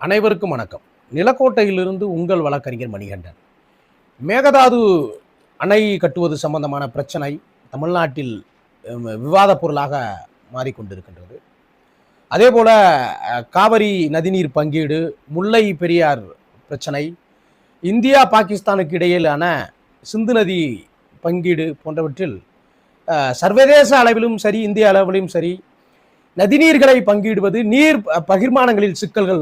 அனைவருக்கும் வணக்கம். நிலக்கோட்டையிலிருந்து உங்கள் வழக்கறிஞர் மணிகண்டன். மேகதாது அணை கட்டுவது சம்பந்தமான பிரச்சனை தமிழ்நாட்டில் விவாத பொருளாக மாறிக்கொண்டிருக்கின்றது. அதே போல காவிரி நதிநீர் பங்கீடு, முல்லை பெரியார் பிரச்சனை, இந்தியா பாகிஸ்தானுக்கு இடையிலான சிந்து நதி பங்கீடு போன்றவற்றில் சர்வதேச அளவிலும் சரி, இந்திய அளவிலும் சரி, நதிநீர்களை பங்கிடுவது, நீர் பகிர்மானங்களில் சிக்கல்கள்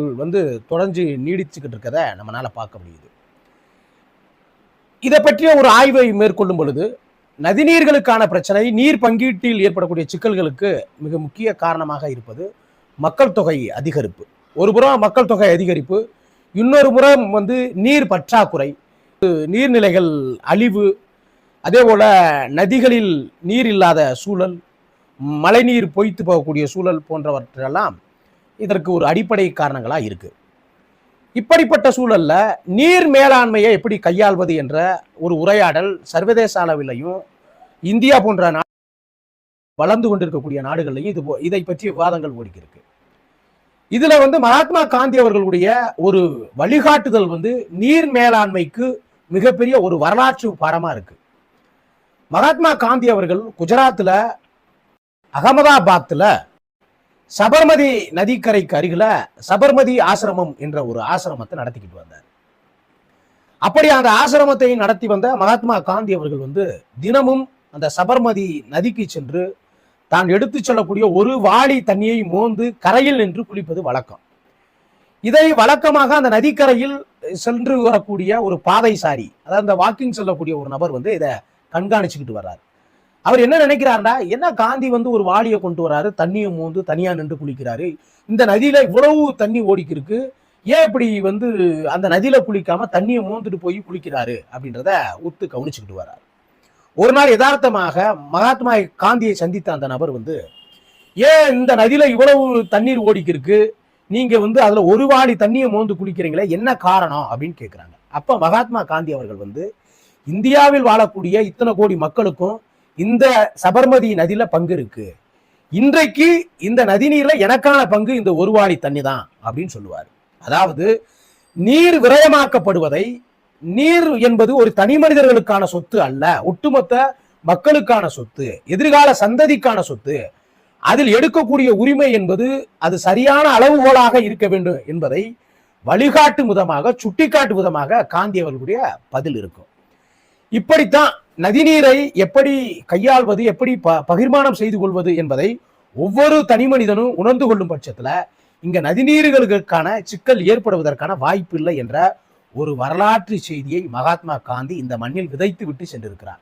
தொடர்ந்து நீடிச்சுக்கிட்டு இருக்கதை நம்மளால பார்க்க முடியுது. இதை பற்றிய ஒரு ஆய்வை மேற்கொள்ளும் பொழுது நதிநீர்களுக்கான பிரச்சனை, நீர் பங்கீட்டில் ஏற்படக்கூடிய சிக்கல்களுக்கு மிக முக்கிய காரணமாக இருப்பது மக்கள் தொகை அதிகரிப்பு. ஒரு புறம் மக்கள் தொகை அதிகரிப்பு, இன்னொரு புறம் நீர் பற்றாக்குறை, நீர்நிலைகள் அழிவு, அதே போல நதிகளில் நீர் இல்லாத சூழல், மழைநீர் பொய்த்து போகக்கூடிய சூழல் போன்றவற்றெல்லாம் இதற்கு ஒரு அடிப்படை காரணங்களா இருக்கு. இப்படிப்பட்ட சூழல்ல நீர் மேலாண்மையை எப்படி கையாள்வது என்ற ஒரு உரையாடல் சர்வதேச அளவிலையும் இந்தியா போன்ற வளர்ந்து கொண்டிருக்கக்கூடிய நாடுகள்லையும் இதை பற்றிய விவாதங்கள் ஓடிக்கிருக்கு. இதுல மகாத்மா காந்தி அவர்களுடைய ஒரு வழிகாட்டுதல் நீர் மேலாண்மைக்கு மிகப்பெரிய ஒரு வரலாற்று பாடமா இருக்கு. மகாத்மா காந்தி அவர்கள் குஜராத்ல அகமதாபாத்ல சபர்மதி நதிக்கரைக்கு அருகில சபர்மதி ஆசிரமம் என்ற ஒரு ஆசிரமத்தை நடத்திக்கிட்டு வந்தார். அப்படி அந்த ஆசிரமத்தை நடத்தி வந்த மகாத்மா காந்தி அவர்கள் தினமும் அந்த சபர்மதி நதிக்கு சென்று தான் எடுத்து செல்லக்கூடிய ஒரு வாளி தண்ணியை மோந்து கரையில் நின்று குளிப்பது வழக்கம். இதை வழக்கமாக அந்த நதிக்கரையில் சென்று வரக்கூடிய ஒரு பாதைசாரி, அதாவது அந்த வாக்கிங் செல்லக்கூடிய ஒரு நபர் இதை கண்காணிச்சுக்கிட்டு வர்றாரு. அவர் என்ன நினைக்கிறாருன்னா, என்ன காந்தி ஒரு வாளியை கொண்டு வராரு, தண்ணியை மோந்து தனியா நின்று குளிக்கிறாரு, இந்த நதியில இவ்வளவு தண்ணி ஓடிக்கிருக்கு, ஏன் இப்படி அந்த நதியில குளிக்காம தண்ணியை மோந்துட்டு போய் குளிக்கிறாரு அப்படின்றத ஒத்து கவனிச்சுக்கிட்டு வர்றாரு. ஒரு நாள் யதார்த்தமாக மகாத்மா காந்தியை சந்தித்த அந்த நபர் ஏன் இந்த நதியில இவ்வளவு தண்ணீர் ஓடிக்கிருக்கு, நீங்க அதுல ஒரு வாளி தண்ணியை மோந்து குளிக்கிறீங்களே, என்ன காரணம் அப்படின்னு கேட்கிறாங்க. அப்ப மகாத்மா காந்தி அவர்கள் இந்தியாவில் வாழக்கூடிய இத்தனை கோடி மக்களுக்கும் இந்த சபர்மதி நதியில பங்கு இருக்கு, இன்றைக்கு இந்த நதிநீர்ல எனக்கான பங்கு இந்த ஒரு வாளி தண்ணி தான் அப்படின்னு சொல்லுவார். அதாவது நீர் விரயமாக்கப்படுவதை, நீர் என்பது ஒரு தனி மனிதர்களுக்கான சொத்து அல்ல, ஒட்டுமொத்த மக்களுக்கான சொத்து, எதிர்கால சந்ததிக்கான சொத்து, அதில் எடுக்கக்கூடிய உரிமை என்பது அது சரியான அளவுகோலாக இருக்க வேண்டும் என்பதை வழிகாட்டு விதமாக, சுட்டிக்காட்டு விதமாக காந்தி அவர்களுடைய பதில் இருக்கும். இப்படித்தான் நதிநீரை எப்படி கையாள்வது, எப்படி பகிர்மானம் செய்து கொள்வது என்பதை ஒவ்வொரு தனி மனிதனும் உணர்ந்து கொள்ளும் பட்சத்துல இங்க நதிநீர்களுக்கான சிக்கல் ஏற்படுவதற்கான வாய்ப்பு இல்லை என்ற ஒரு வரலாற்று செய்தியை மகாத்மா காந்தி இந்த மண்ணில் விதைத்து விட்டு சென்றிருக்கிறார்.